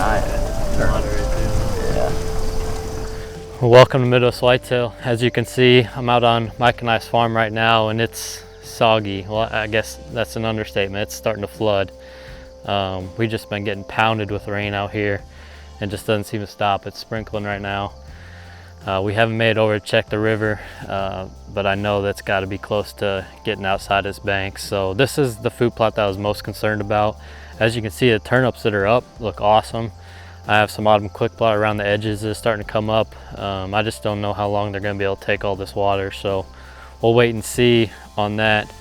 Yeah. Well, welcome to Midwest Whitetail. As you can see, I'm out on Mike and I's farm right now, and it's soggy. Well, I guess that's an understatement. It's starting to flood. We've just been getting pounded with rain out here, and just doesn't seem to stop. It's sprinkling right now. We haven't made it over to check the river, but I know that's got to be close to getting outside its banks. So this is the food plot that I was most concerned about. As you can see, the turnips that are up look awesome. I have some autumn quick plot around the edges that's starting to come up. I just don't know how long they're going to be able to take all this water, so we'll wait and see on that.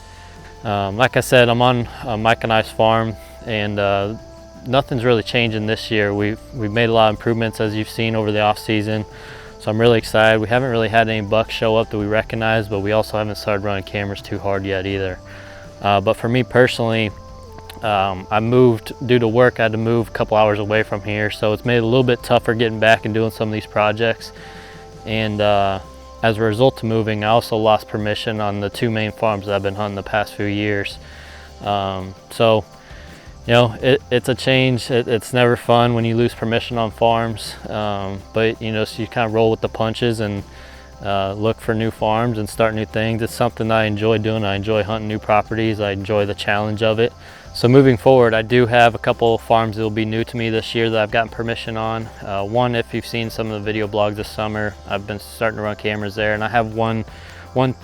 Like I said, I'm on Mike and I's farm, and nothing's really changing this year. We've made a lot of improvements, as you've seen, over the off season. So I'm really excited. We haven't really had any bucks show up that we recognize, but we also haven't started running cameras too hard yet either. But for me personally, I moved due to work. I had to move a couple hours away from here, so it's made it a little bit tougher getting back and doing some of these projects. And as a result of moving, I also lost permission on the two main farms that I've been hunting the past few years. So you know, it's a change. It's never fun when you lose permission on farms, but you know, so you kind of roll with the punches and look for new farms and start new things. It's something I enjoy doing. I enjoy hunting new properties. I enjoy the challenge of it. So moving forward, I do have a couple of farms that will be new to me this year that I've gotten permission on. One, if you've seen some of the video blogs this summer, I've been starting to run cameras there, and I have one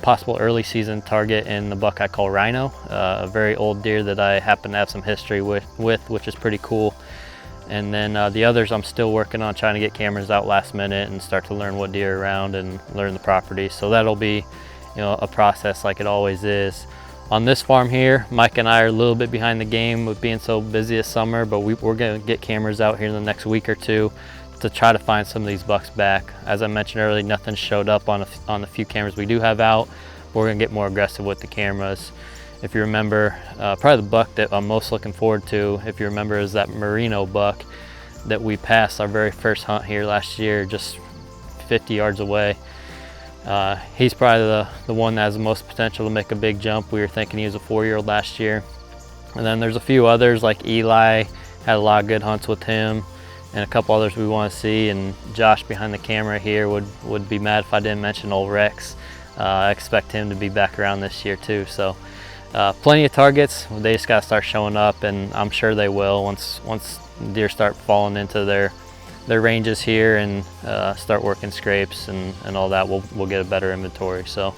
possible early season target in the buck I call Rhino, a very old deer that I happen to have some history with, which is pretty cool. And then the others I'm still working on, trying to get cameras out last minute and start to learn what deer are around and learn the property. So that'll be, you know, a process like it always is. On this farm here, Mike and I are a little bit behind the game with being so busy this summer, but we're gonna get cameras out here in the next week or two to try to find some of these bucks back. As I mentioned earlier, nothing showed up on the few cameras we do have out. We're gonna get more aggressive with the cameras. If you remember, probably the buck that I'm most looking forward to, if you remember, is that Merino buck that we passed our very first hunt here last year, just 50 yards away. He's probably the one that has the most potential to make a big jump. We were thinking he was a 4-year-old last year. And then there's a few others, like Eli, had a lot of good hunts with him, and a couple others we want to see. And Josh behind the camera here would be mad if I didn't mention old Rex. I expect him to be back around this year too. So plenty of targets. They just got to start showing up, and I'm sure they will once deer start falling into their ranges here and start working scrapes and all that. We'll get a better inventory. So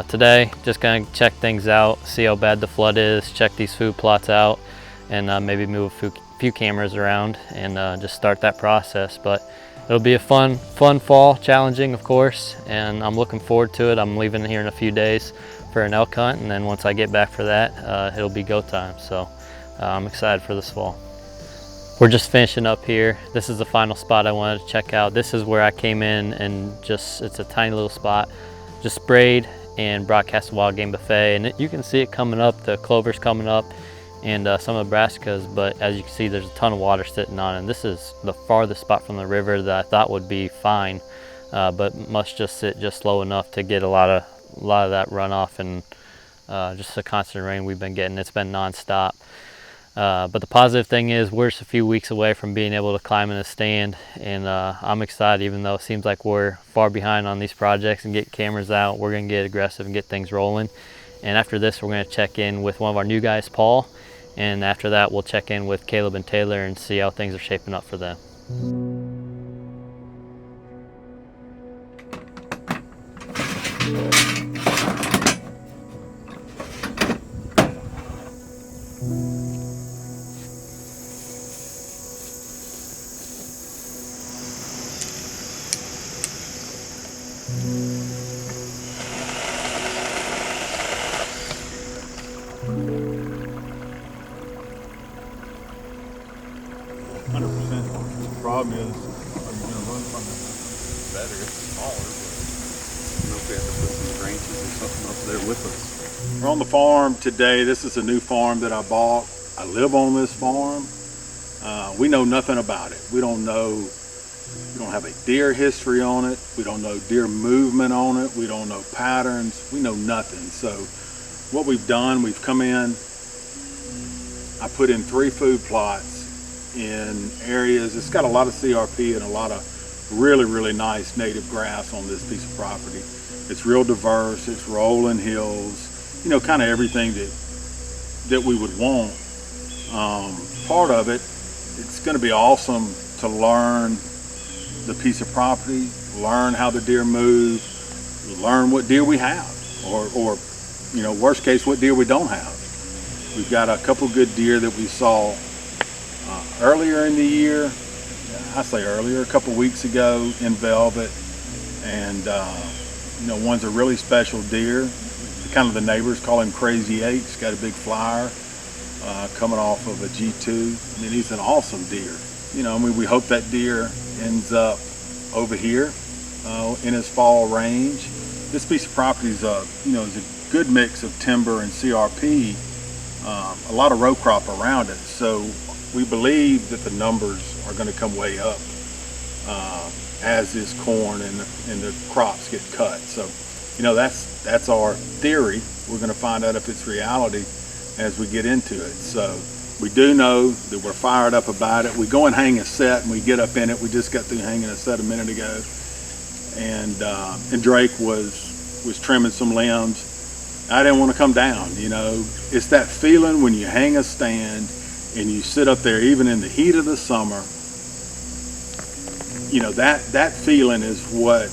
today, just gonna check things out, see how bad the flood is, check these food plots out, and maybe move a few cameras around and just start that process. But it'll be a fun fall, challenging of course, and I'm looking forward to it. I'm leaving here in a few days for an elk hunt, and then once I get back for that, it'll be go time. So I'm excited for this fall. We're just finishing up here. This is the final spot I wanted to check out. This is where I came in and it's a tiny little spot, just sprayed and broadcast a wild game buffet, and you can see it coming up, the clover's coming up, and some of the brassicas, but as you can see, there's a ton of water sitting on it. And this is the farthest spot from the river that I thought would be fine, but must just sit just low enough to get a lot of that runoff and just the constant rain we've been getting. It's been nonstop. But the positive thing is we're just a few weeks away from being able to climb in a stand, and I'm excited. Even though it seems like we're far behind on these projects and get cameras out, we're gonna get aggressive and get things rolling. And after this, we're gonna check in with one of our new guys, Paul, and after that we'll check in with Caleb and Taylor and see how things are shaping up for them. The problem is, are you going to run from it? Better, it's smaller, but I don't know if we have to put some branches or something up there with us. We're on the farm today. This is a new farm that I bought. I live on this farm. We know nothing about it. We don't have a deer history on it. We don't know deer movement on it. We don't know patterns. We know nothing. So what we've done, we've come in, I put in 3 food plots in areas. It's got a lot of CRP and a lot of really nice native grass on this piece of property. It's real diverse. It's rolling hills, you know, kind of everything that we would want. Part of it, it's going to be awesome to learn the piece of property, learn how the deer move, learn what deer we have, or you know, worst case, what deer we don't have. We've got a couple good deer that we saw earlier in the year. I say earlier, a couple weeks ago in velvet, and you know, one's a really special deer. Kind of the neighbors call him Crazy 8. He's got a big flyer coming off of a G2. I mean, he's an awesome deer. You know, I mean, we hope that deer ends up over here in his fall range. This piece of property is you know, is a good mix of timber and CRP. A lot of row crop around it, so we believe that the numbers are going to come way up as this corn and the crops get cut. So, you know, that's our theory. We're going to find out if it's reality as we get into it. So we do know that we're fired up about it. We go and hang a set and we get up in it. We just got through hanging a set a minute ago, and Drake was trimming some limbs. I didn't want to come down. You know, it's that feeling when you hang a stand and you sit up there, even in the heat of the summer. You know, that feeling is what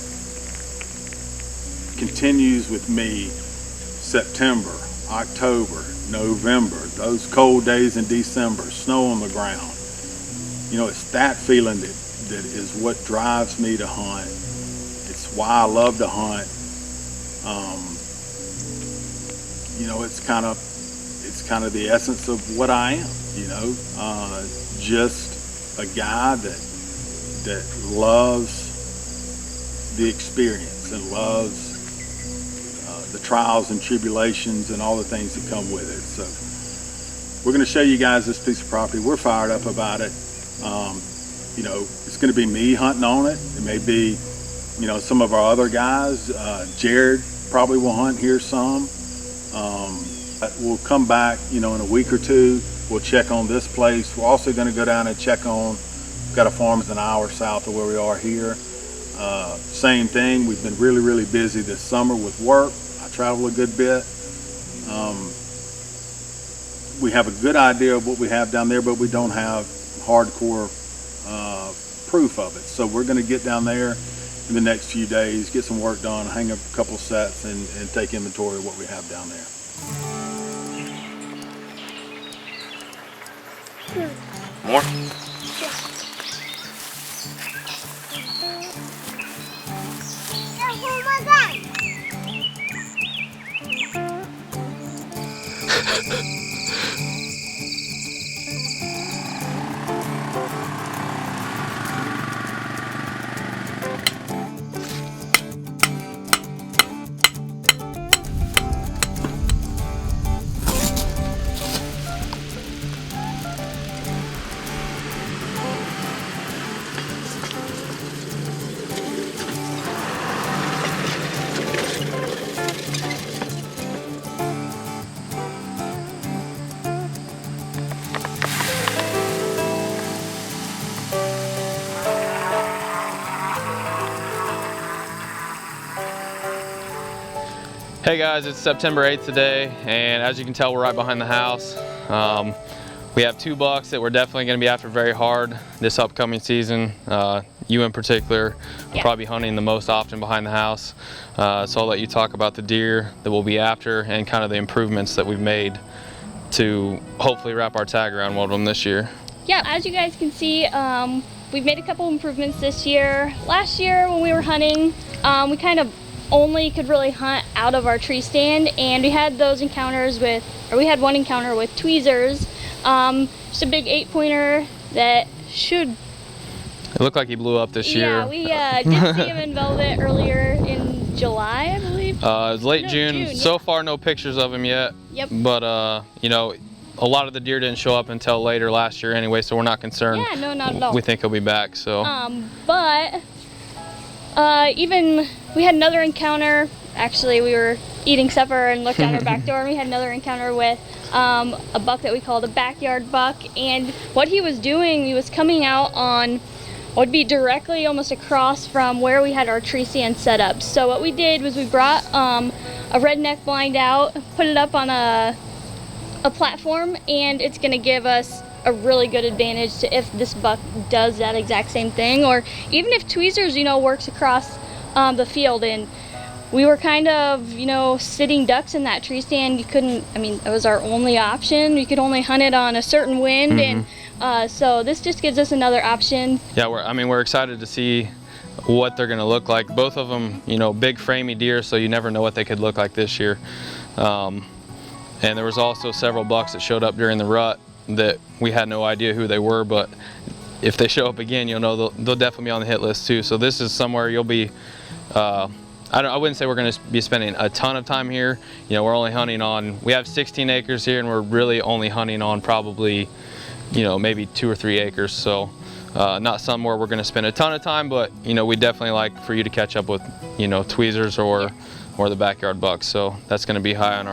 continues with me. September, October, November, those cold days in December, snow on the ground. You know, it's that feeling that is what drives me to hunt. It's why I love to hunt. You know, it's kind of the essence of what I am. You know, just a guy that loves the experience and loves the trials and tribulations and all the things that come with it. So we're going to show you guys this piece of property. We're fired up about it. You know, it's going to be me hunting on it. It may be, you know, some of our other guys. Jared probably will hunt here some. We'll come back, you know, in a week or two. We'll check on this place. We're also going to go down and check on, we've got a farm that's an hour south of where we are here. Same thing, we've been really busy this summer with work. I travel a good bit. We have a good idea of what we have down there, but we don't have hardcore proof of it. So we're going to get down there in the next few days, get some work done, hang up a couple sets, and take inventory of what we have down there. More? Hey guys, it's September 8th today, and as you can tell, we're right behind the house. We have two bucks that we're definitely going to be after very hard this upcoming season. You in particular will probably be hunting the most often behind the house. So I'll let you talk about the deer that we'll be after and kind of the improvements that we've made to hopefully wrap our tag around one of them this year. Yeah, as you guys can see, we've made a couple improvements this year. Last year when we were hunting, we kind of only could really hunt out of our tree stand, and we had those encounters with, or we had one encounter with tweezers. Just a big 8-pointer that should... It looked like he blew up this year. Yeah, we did see him in velvet earlier in July, I believe. It was late No, June. June, So yeah. far, no pictures of him yet. Yep. But, you know, a lot of the deer didn't show up until later last year anyway, so we're not concerned. Yeah, no, not at all. We think he'll be back, so. But even we had another encounter. Actually, we were eating supper and looked out our back door, and we had another encounter with a buck that we called a backyard buck. And what he was doing, he was coming out on what would be directly almost across from where we had our tree stand set up. So what we did was we brought a redneck blind out, put it up on a platform, and it's going to give us a really good advantage to if this buck does that exact same thing, or even if tweezers, you know, works across the field. And we were kind of, you know, sitting ducks in that tree stand. You couldn't, I mean, it was our only option. We could only hunt it on a certain wind, and so this just gives us another option. Yeah, we're excited to see what they're going to look like. Both of them, you know, big framey deer, so you never know what they could look like this year. And there was also several bucks that showed up during the rut that we had no idea who they were, but if they show up again, you'll know they'll definitely be on the hit list too. So this is somewhere you'll be, I wouldn't say we're going to be spending a ton of time here. You know, we're only hunting on, we have 16 acres here, and we're really only hunting on probably, you know, maybe 2 or 3 acres. So not somewhere we're going to spend a ton of time, but you know, we definitely like for you to catch up with, you know, tweezers or the backyard bucks. So that's going to be high on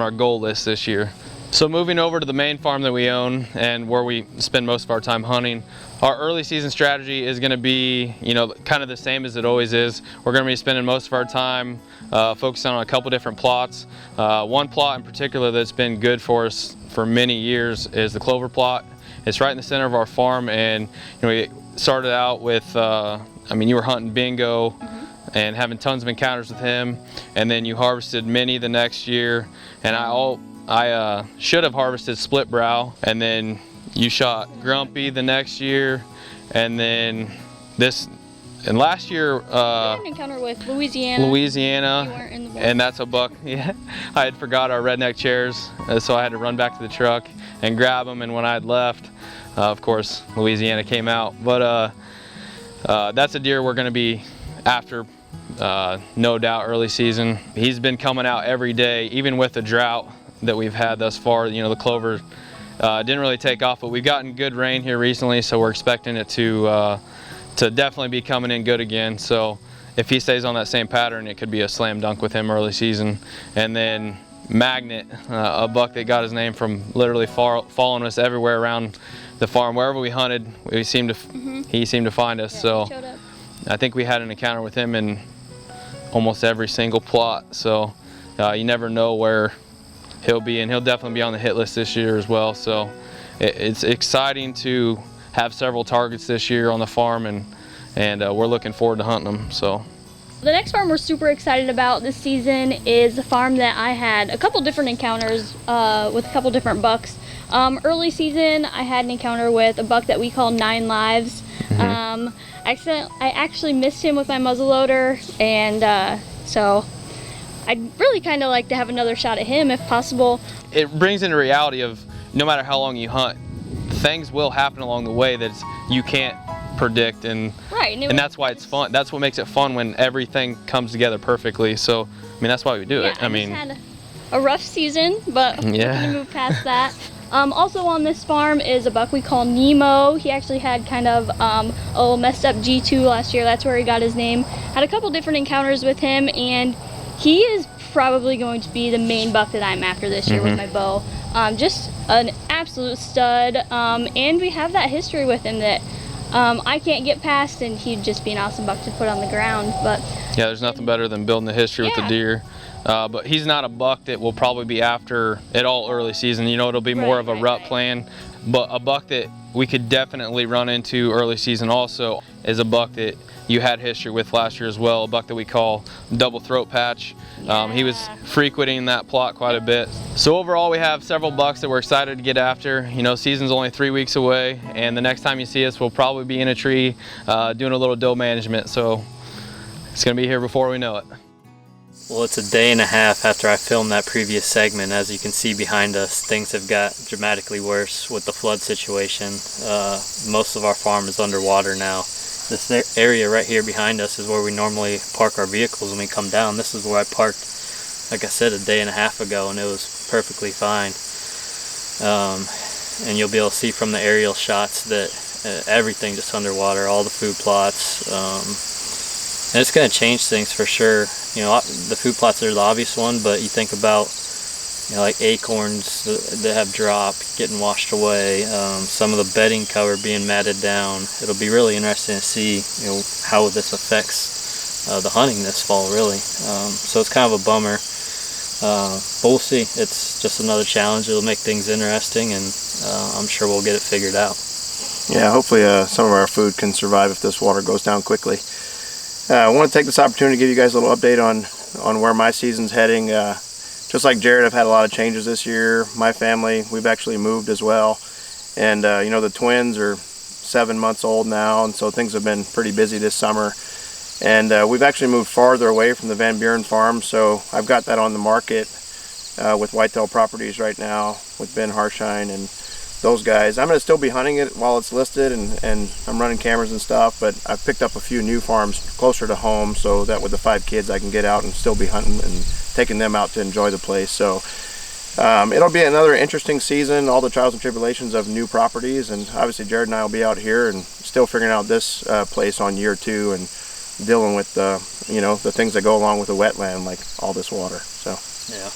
our goal list this year. So moving over to the main farm that we own and where we spend most of our time hunting, our early season strategy is going to be, you know, kind of the same as it always is. We're going to be spending most of our time focusing on a couple different plots. One plot in particular that's been good for us for many years is the clover plot. It's right in the center of our farm, and you know, we started out with, I mean, you were hunting Bingo and having tons of encounters with him, and then you harvested Minnie the next year, and I should have harvested Split Brow, and then you shot Grumpy the next year, and then last year We had an encounter with Louisiana. You weren't in the woods. And that's a buck. Yeah, I had forgot our redneck chairs, so I had to run back to the truck and grab them, and when I had left, of course, Louisiana came out. But that's a deer we're going to be after, no doubt, early season. He's been coming out every day, even with the drought that we've had thus far. You know, the clover didn't really take off, but we've gotten good rain here recently, so we're expecting it to definitely be coming in good again. So if he stays on that same pattern, it could be a slam dunk with him early season. And then Magnet, a buck that got his name from literally following us everywhere around the farm. Wherever we hunted, he seemed to find us. Yeah, so I think we had an encounter with him in almost every single plot. So you never know where he'll be, and he'll definitely be on the hit list this year as well. So it's exciting to have several targets this year on the farm, and we're looking forward to hunting them. So the next farm we're super excited about this season is the farm that I had a couple different encounters with a couple different bucks. Early season, I had an encounter with a buck that we call 9 Lives. I actually missed him with my muzzleloader, and so I'd really kind of like to have another shot at him if possible. It brings in the reality of no matter how long you hunt, things will happen along the way that you can't predict, and that's why it's fun. That's what makes it fun, when everything comes together perfectly. So I mean, that's why we do it. I mean, had a rough season, but we're gonna move past that. Also on this farm is a buck we call Nemo. He actually had kind of a little messed up G2 last year. That's where he got his name. Had a couple different encounters with him, and he is probably going to be the main buck that I'm after this year with my bow. Just an absolute stud, and we have that history with him that I can't get past, and he'd just be an awesome buck to put on the ground. But yeah, there's nothing better than building the history with the deer. But he's not a buck that will probably be after at all early season. You know, it'll be more of a rut plan. But a buck that we could definitely run into early season also is a buck that you had history with last year as well, a buck that we call Double Throat Patch. He was frequenting that plot quite a bit. So overall, we have several bucks that we're excited to get after. You know, season's only 3 weeks away, and the next time you see us, we'll probably be in a tree doing a little doe management. So it's gonna be here before we know it. Well, it's a day and a half after I filmed that previous segment. As you can see behind us, things have got dramatically worse with the flood situation. Most of our farm is underwater now. This area right here behind us is where we normally park our vehicles when we come down. This is where I parked, like I said, a day and a half ago, and it was perfectly fine. And you'll be able to see from the aerial shots that everything just underwater, all the food plots. And it's going to change things for sure. You know, the food plots are the obvious one, but you think about you know, like acorns that have dropped, getting washed away, some of the bedding cover being matted down. It'll be really interesting to see, you know, how this affects the hunting this fall, really. So it's kind of a bummer, but we'll see. It's just another challenge. It'll make things interesting, and I'm sure we'll get it figured out. Yeah, hopefully some of our food can survive if this water goes down quickly. I want to take this opportunity to give you guys a little update on where my season's heading. Just like Jared, I've had a lot of changes this year. My family, we've actually moved as well. And you know, the twins are 7 months old now, and so things have been pretty busy this summer. And we've actually moved farther away from the Van Buren farm, so I've got that on the market with Whitetail Properties right now with Ben Harshine and those guys. I'm going to still be hunting it while it's listed, and I'm running cameras and stuff, but I've picked up a few new farms closer to home so that with the 5 kids I can get out and still be hunting and taking them out to enjoy the place. So it'll be another interesting season, all the trials and tribulations of new properties, and obviously Jared and I will be out here and still figuring out this place on year 2 and dealing with you know, the things that go along with the wetland, like all this water. So yeah.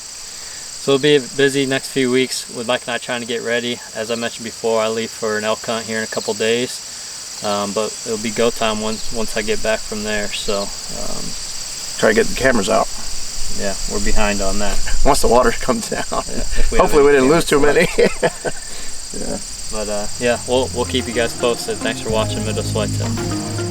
So it'll be a busy next few weeks with Mike and I trying to get ready. As I mentioned before, I leave for an elk hunt here in a couple days, but it'll be go time once I get back from there. So try to get the cameras out. Yeah, we're behind on that. Once the water comes down. Yeah, hopefully we didn't lose too many. Yeah. But yeah, we'll keep you guys posted. Thanks for watching Midwest Whitetail.